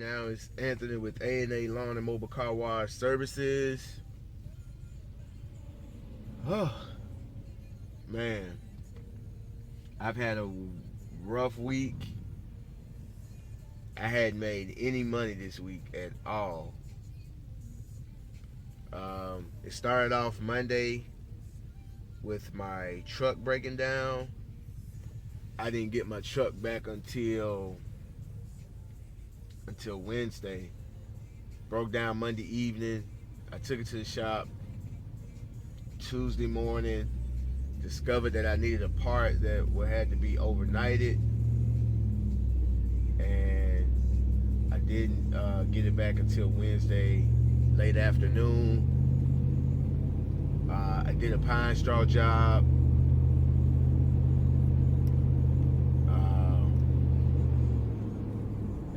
now it's Anthony with A&A Lawn and Mobile Car Wash Services. Oh, man. I've had a rough week. I hadn't made any money this week at all. It started off Monday with my truck breaking down. I didn't get my truck back until Wednesday. Broke down Monday evening. I took it to the shop. Tuesday morning, discovered that I needed a part that had to be overnighted, and I didn't get it back until Wednesday late afternoon. I did a pine straw job.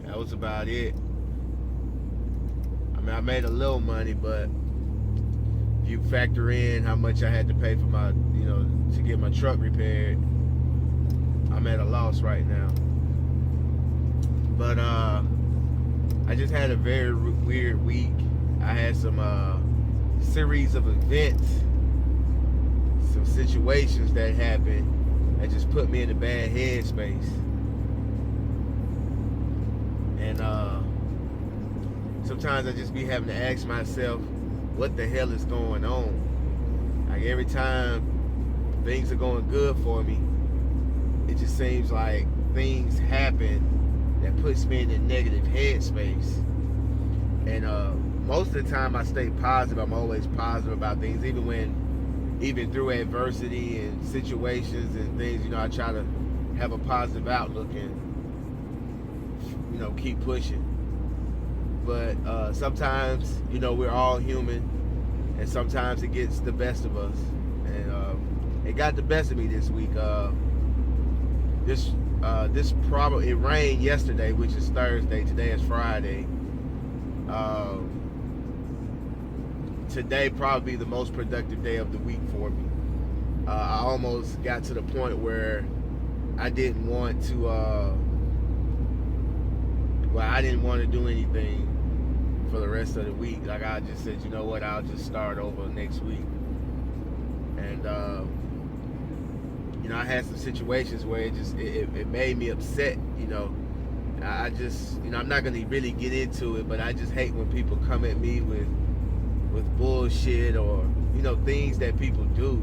That was about it. I mean, I made a little money, but if you factor in how much I had to pay for my, to get my truck repaired, I'm at a loss right now. But I just had a very weird week. I had some series of events, some situations that happened that just put me in a bad headspace. And sometimes I just be having to ask myself, what the hell is going on? Like every time things are going good for me, it just seems like things happen that puts me in a negative headspace. And most of the time I stay positive. I'm always positive about things, even through adversity and situations and things, I try to have a positive outlook and keep pushing. But sometimes, we're all human, and sometimes it gets the best of us. And it got the best of me this week. It rained yesterday, which is Thursday. Today is Friday. Today probably the most productive day of the week for me. I almost got to the point where I didn't want to. I didn't want to do anything for the rest of the week. Like, I just said, you know what, I'll just start over next week. And I had some situations where it made me upset. I just, I'm not gonna really get into it, but I just hate when people come at me with bullshit or things that people do.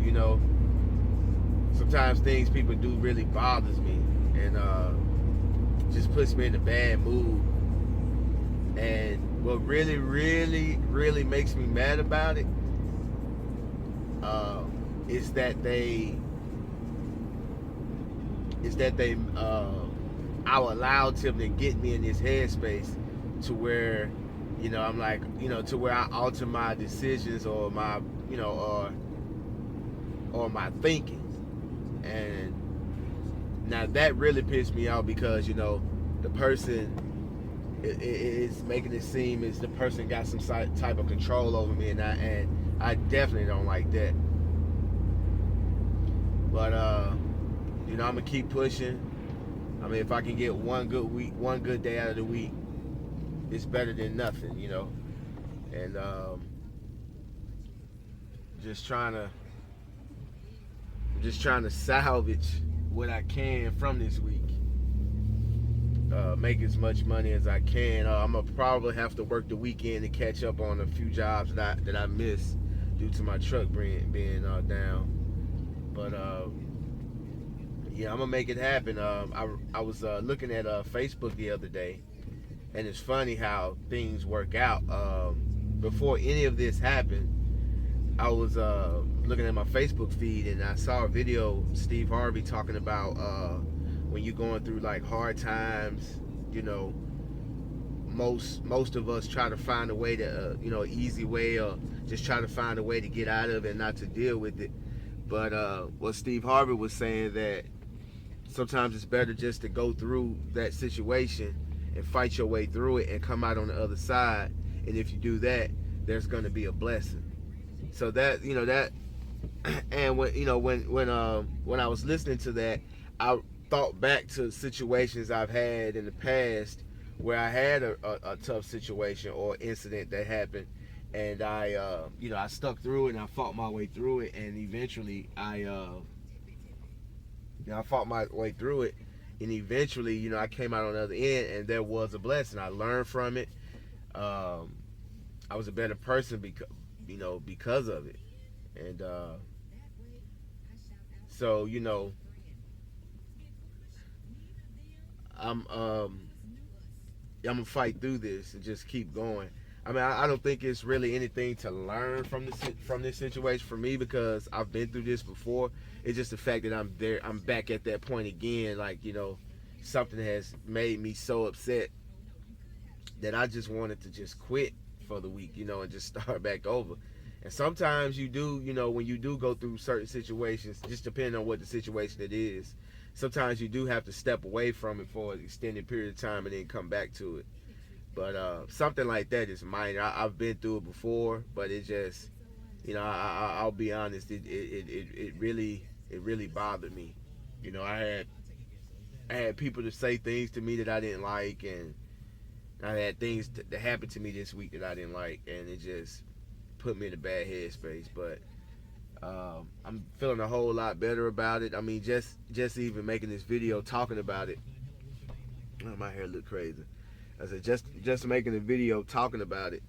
Sometimes things people do really bothers me, and just puts me in a bad mood. And what really, really, really makes me mad about it is that I allowed them to get me in this headspace to where, I'm like, to where I alter my decisions or my, or my thinking. And now that really pissed me off because, the person is making it seem as the person got some type of control over me, and I definitely don't like that. But I'm gonna keep pushing. I mean, if I can get one good day out of the week, it's better than nothing, And just trying to salvage what I can from this week. Make as much money as I can. I'm gonna probably have to work the weekend to catch up on a few jobs that I missed due to my truck being down. But yeah, I'm gonna make it happen. I was looking at Facebook the other day, and it's funny how things work out. Before any of this happened, I was looking at my Facebook feed, and I saw a video Steve Harvey talking about when you're going through like hard times. Most of us try to find a way to easy way, or just try to find a way to get out of it and not to deal with it. But what Steve Harvey was saying, that sometimes it's better just to go through that situation and fight your way through it and come out on the other side. And if you do that, there's going to be a blessing. So that, and when I was listening to that, I thought back to situations I've had in the past where I had a tough situation or incident that happened, and I stuck through it and I fought my way through it, and eventually I fought my way through it, and eventually, I came out on the other end, and there was a blessing. I learned from it. I was a better person because of it, and so I'm gonna fight through this and just keep going. I mean, I don't think it's really anything to learn from this situation for me, because I've been through this before. It's just the fact that I'm there. I'm back at that point again. Like, something has made me so upset that I just wanted to just quit for the week, and just start back over. And sometimes you do, when you do go through certain situations, just depending on what the situation it is, sometimes you do have to step away from it for an extended period of time and then come back to it. But something like that is minor. I've been through it before, but it just, I'll be honest, it really bothered me. I had people to say things to me that I didn't like, and I had things that happened to me this week that I didn't like, and it just put me in a bad headspace. But I'm feeling a whole lot better about it. I mean, just even making this video talking about it. Oh, my hair look crazy. I said just making a video talking about it,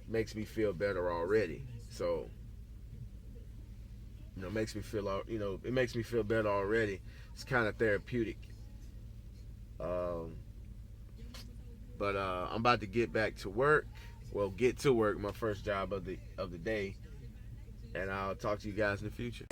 makes me feel better already. So, makes me feel it makes me feel better already. It's kind of therapeutic. But I'm about to get back to work. Well, get to work, my first job of the day, and I'll talk to you guys in the future.